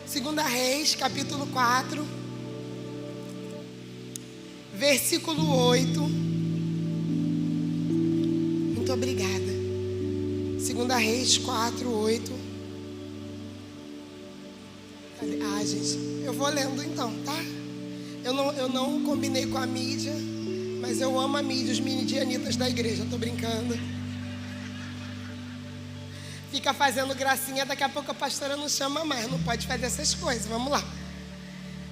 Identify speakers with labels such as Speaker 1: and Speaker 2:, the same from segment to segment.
Speaker 1: Segunda Reis, capítulo 4, versículo 8. Muito obrigada. Segunda Reis 4, 8. Ah, gente, eu vou lendo então, tá? Eu não combinei com a mídia, mas eu amo a mídia, os midianitas da igreja, tô brincando. Fica fazendo gracinha, daqui a pouco a pastora não chama mais, não pode fazer essas coisas, vamos lá.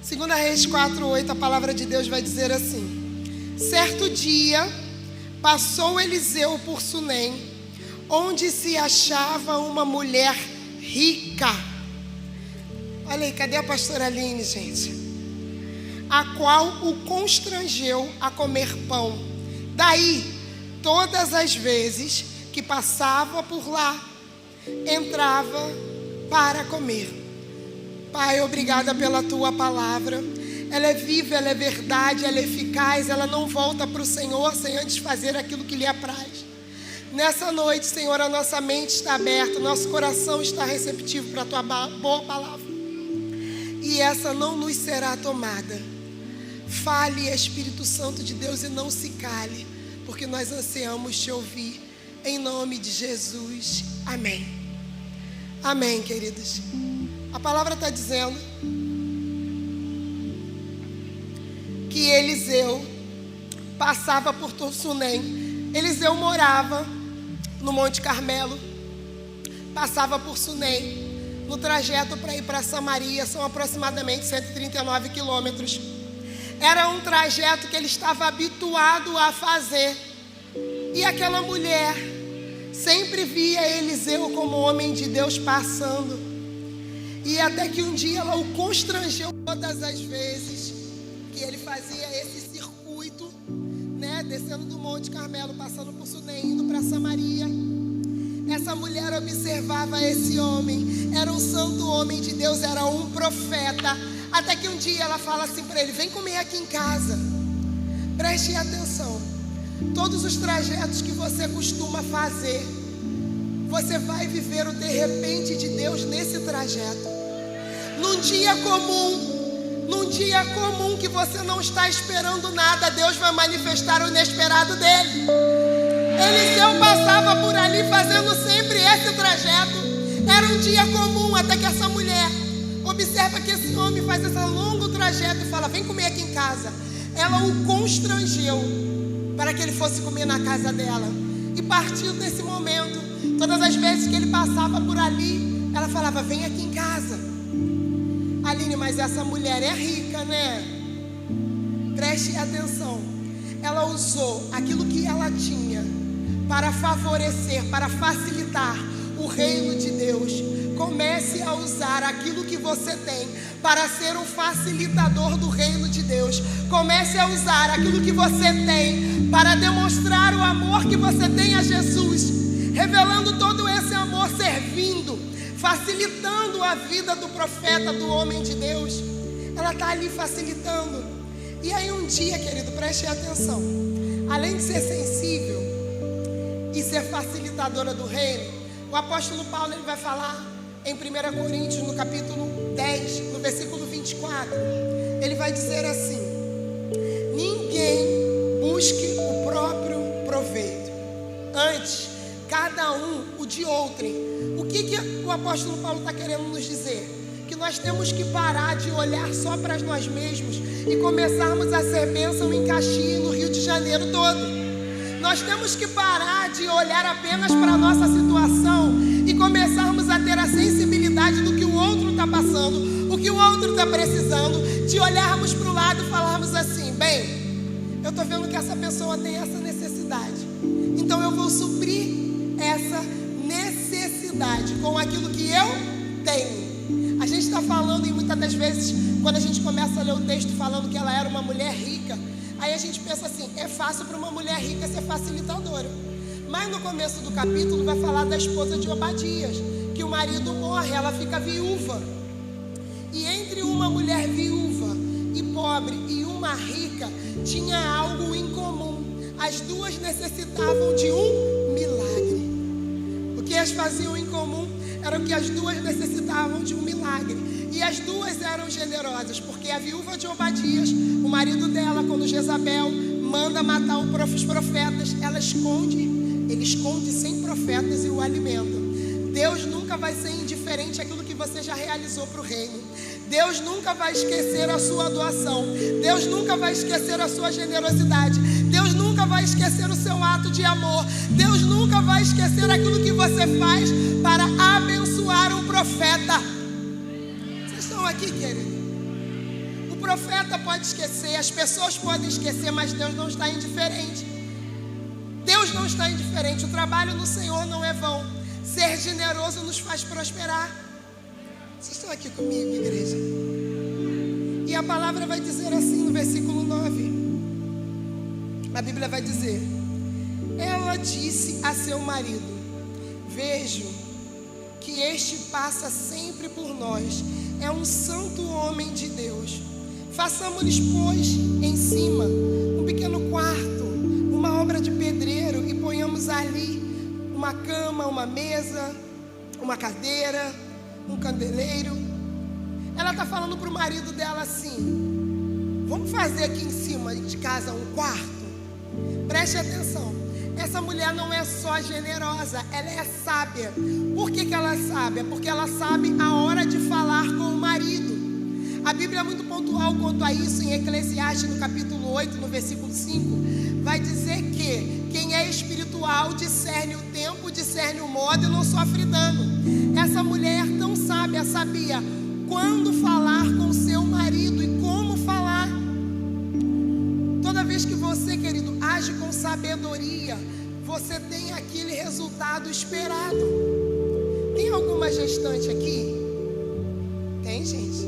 Speaker 1: Segunda Reis 4, 8, a palavra de Deus vai dizer assim: certo dia, passou Eliseu por Sunem, onde se achava uma mulher rica. Olha aí, cadê a pastora Aline, gente? A qual o constrangeu a comer pão. Daí, todas as vezes que passava por lá, entrava para comer. Pai, obrigada pela tua palavra. Ela é viva, ela é verdade, ela é eficaz. Ela não volta para o Senhor sem antes fazer aquilo que lhe apraz. Nessa noite, Senhor, a nossa mente está aberta, nosso coração está receptivo para a tua boa palavra. E essa não nos será tomada. Fale, Espírito Santo de Deus, e não se cale, porque nós ansiamos te ouvir. Em nome de Jesus. Amém. Amém, queridos. A palavra está dizendo que Eliseu passava por Sunem. Eliseu morava no Monte Carmelo, passava por Sunem. No trajeto para ir para Samaria, são aproximadamente 139 quilômetros. Era um trajeto que ele estava habituado a fazer. E aquela mulher sempre via Eliseu como homem de Deus passando. E até que um dia ela o constrangeu todas as vezes que ele fazia esse circuito, né, descendo do Monte Carmelo, passando por Sunem, indo para Samaria. Essa mulher observava esse homem. Era um santo homem de Deus, era um profeta. Até que um dia ela fala assim para ele: vem comer aqui em casa. Preste atenção. Todos os trajetos que você costuma fazer, você vai viver o de repente de Deus nesse trajeto. Num dia comum que você não está esperando nada, Deus vai manifestar o inesperado dele. Eliseu passava por ali fazendo sempre esse trajeto. Era um dia comum, até que essa mulher observa que esse homem faz esse longo trajeto e fala: vem comer aqui em casa. Ela o constrangeu para que ele fosse comer na casa dela. E partiu desse momento, todas as vezes que ele passava por ali, ela falava: vem aqui em casa. Aline, mas essa mulher é rica, né? Preste atenção. Ela usou aquilo que ela tinha para favorecer, para facilitar o reino de Deus. Comece a usar aquilo que você tem para ser um facilitador do reino de Deus. Comece a usar aquilo que você tem para demonstrar o amor que você tem a Jesus, revelando todo esse amor, servindo, facilitando a vida do profeta, do homem de Deus. Ela está ali facilitando. E aí um dia, querido, preste atenção, além de ser sensível e ser facilitadora do reino, o apóstolo Paulo ele vai falar em 1 Coríntios, no capítulo 10, no versículo 24, ele vai dizer assim: ninguém busque o próprio proveito, antes cada um o de outrem. O que o apóstolo Paulo está querendo nos dizer? Que nós temos que parar de olhar só para nós mesmos e começarmos a ser bênção em Caxias, no Rio de Janeiro todo. Nós temos que parar de olhar apenas para a nossa situação e começarmos a ter a sensibilidade do que o outro está passando, o que o outro está precisando, de olharmos para o lado e falarmos assim: bem, eu estou vendo que essa pessoa tem essa necessidade, então eu vou suprir essa necessidade com aquilo que eu tenho. A gente está falando, e muitas das vezes, quando a gente começa a ler o texto falando que ela era uma mulher rica, aí a gente pensa assim: é fácil para uma mulher rica ser facilitadora. Mas no começo do capítulo vai falar da esposa de Obadias, que o marido morre, ela fica viúva. E entre uma mulher viúva e pobre e uma rica, tinha algo em comum. As duas necessitavam de um milagre. O que as faziam em comum era que as duas necessitavam de um milagre. E as duas eram generosas, porque a viúva de Obadias, o marido dela, quando Jezabel manda matar os profetas, ele esconde 100 profetas e o alimenta. Deus nunca vai ser indiferente àquilo que você já realizou para o reino. Deus nunca vai esquecer a sua doação. Deus nunca vai esquecer a sua generosidade. Deus nunca vai esquecer o seu ato de amor. Deus nunca vai esquecer aquilo que você faz para abençoar um profeta. Vocês estão aqui, querido? O profeta pode esquecer, as pessoas podem esquecer, mas Deus não está indiferente. Deus não está indiferente. O trabalho no Senhor não é vão. Ser generoso nos faz prosperar. Vocês estão aqui comigo, igreja? E a palavra vai dizer assim no versículo 9. A Bíblia vai dizer: ela disse a seu marido: vejo que este passa sempre por nós, é um santo homem de Deus. Façamos-lhes, pois, em cima um pequeno quarto, uma obra de pedreiro, e ponhamos ali uma cama, uma mesa, uma cadeira, um candeeiro. Ela está falando para o marido dela assim: vamos fazer aqui em cima de casa um quarto? Preste atenção, essa mulher não é só generosa, ela é sábia. Por que ela é sábia? Porque ela sabe a hora de falar com o marido. A Bíblia é muito pontual quanto a isso. Em Eclesiastes, no capítulo 8, no versículo 5, vai dizer que quem é espiritual discerne o tempo, discerne o modo e não sofre dano. Essa mulher tão sábia sabia quando falar com seu marido e como falar. Toda vez que você, querido, age com sabedoria, você tem aquele resultado esperado. Tem alguma gestante aqui? Tem, gente?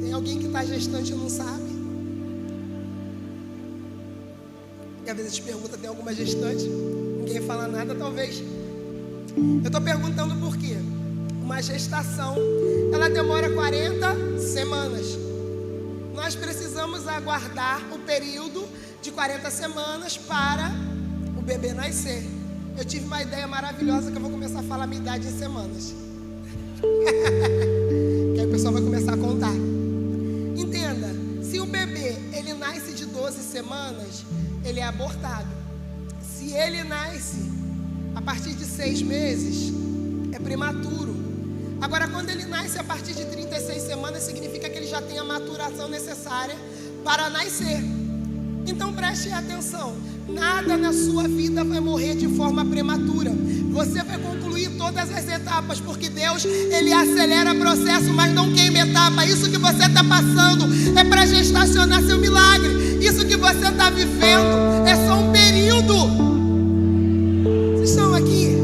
Speaker 1: Tem alguém que está gestante e não sabe? E às vezes a gente pergunta: tem alguma gestante? Ninguém fala nada, talvez. Eu estou perguntando por quê? Uma gestação, ela demora 40 semanas. Nós precisamos aguardar o período de 40 semanas para o bebê nascer. Eu tive uma ideia maravilhosa que eu vou começar a falar a minha idade em semanas. Que aí o pessoal vai começar a contar. Entenda, se o bebê ele nasce de 12 semanas, ele é abortado. Se ele nasce a partir de 6 meses, é prematuro. Agora, quando ele nasce a partir de 36 semanas, significa que ele já tem a maturação necessária para nascer. Então preste atenção, nada na sua vida vai morrer de forma prematura. Você vai concluir todas as etapas, porque Deus, Ele acelera o processo, mas não queima etapa. Isso que você está passando é para gestacionar seu milagre. Isso que você está vivendo é só um período. Vocês estão aqui?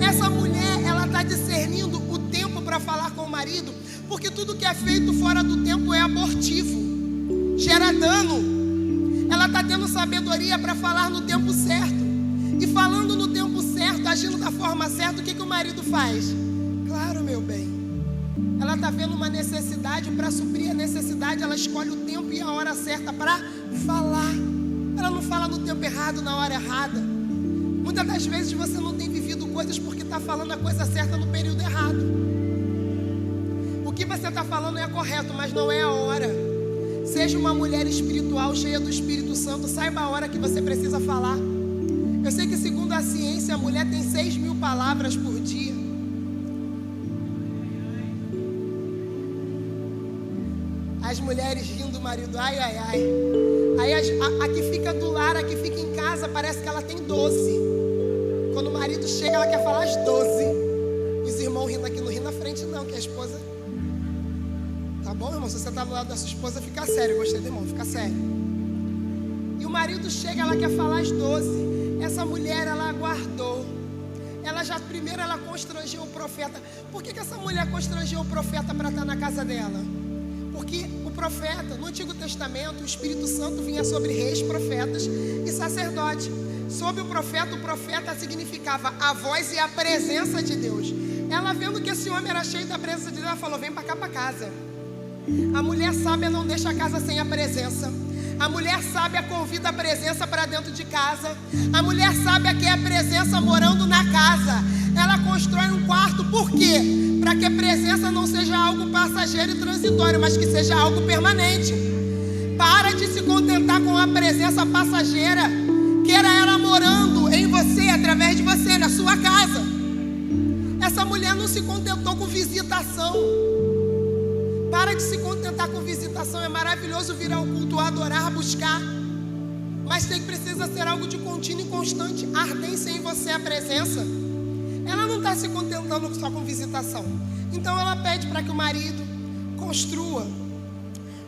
Speaker 1: Essa mulher, ela está discernindo o tempo para falar com o marido, porque tudo que é feito fora do tempo é abortivo, gera dano. Ela está tendo sabedoria para falar no tempo certo. E falando no tempo certo, agindo da forma certa, o que o marido faz? Claro, meu bem. Ela está vendo uma necessidade, para suprir a necessidade, ela escolhe o tempo e a hora certa para falar. Ela não fala no tempo errado, na hora errada. Muitas das vezes você não tem vivido coisas porque está falando a coisa certa no período errado. O que você está falando é correto, mas não é a hora. Seja uma mulher espiritual, cheia do Espírito Santo, saiba a hora que você precisa falar. Eu sei que, segundo a ciência, a mulher tem 6.000 palavras por dia. As mulheres rindo do marido, ai, ai, ai. Aí a que fica do lar, a que fica em casa, parece que ela tem 12. Quando o marido chega, ela quer falar as 12. Os irmãos rindo aqui, não ri na frente não, que a esposa... Tá bom, irmão? Se você está do lado da sua esposa, fica sério. Eu gostei do irmão, fica sério. E o marido chega, ela quer falar as 12. Essa mulher, ela aguardou. Primeiro ela constrangeu o profeta. Por que essa mulher constrangeu o profeta para estar na casa dela? Porque o profeta, no Antigo Testamento, o Espírito Santo vinha sobre reis, profetas e sacerdotes. Sobre o profeta significava a voz e a presença de Deus. Ela, vendo que esse homem era cheio da presença de Deus, ela falou: vem para cá para casa. A mulher sábia não deixa a casa sem a presença. A mulher sábia convida a presença para dentro de casa. A mulher sábia quer a presença morando na casa. Ela constrói um quarto, por quê? Para que a presença não seja algo passageiro e transitório, mas que seja algo permanente. Para de se contentar com a presença passageira. Queira ela morando em você, através de você, na sua casa. Essa mulher não se contentou com visitação. Para de se contentar com visitação. É maravilhoso vir ao culto, adorar, buscar. Mas precisa ser algo de contínuo e constante. Ardência em você a presença. Ela não está se contentando só com visitação. Então ela pede para que o marido construa.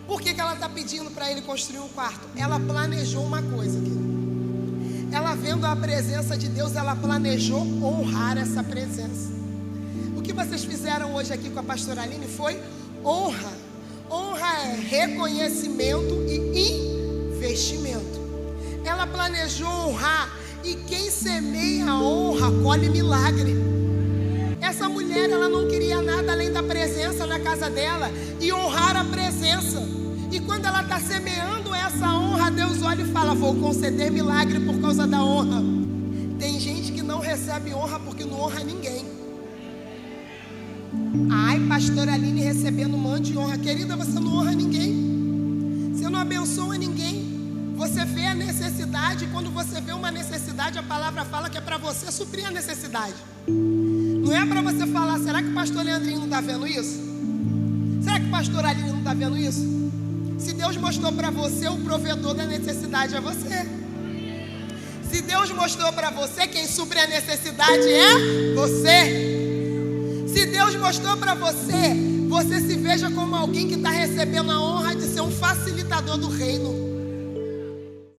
Speaker 1: Por que ela está pedindo para ele construir um quarto? Ela planejou uma coisa, querido. Ela vendo a presença de Deus, ela planejou honrar essa presença. O que vocês fizeram hoje aqui com a pastora Aline foi honra. Honra é reconhecimento e investimento. Ela planejou honrar. E quem semeia a honra, colhe milagre. Essa mulher, ela não queria nada além da presença na casa dela e honrar a presença. E quando ela está semeando essa honra, Deus olha e fala: vou conceder milagre por causa da honra. Tem gente que não recebe honra porque não honra ninguém. Ai, pastora Aline recebendo um monte de honra. Querida, você não honra ninguém. Você não abençoa ninguém. Você vê a necessidade, e quando você vê uma necessidade, a palavra fala que é para você suprir a necessidade. Não é para você falar: será que o pastor Leandrinho não está vendo isso? Será que o pastor Aline não está vendo isso? Se Deus mostrou para você, o provedor da necessidade é você. Se Deus mostrou para você, quem supre a necessidade é você. Se Deus mostrou para você, você se veja como alguém que está recebendo a honra de ser um facilitador do reino.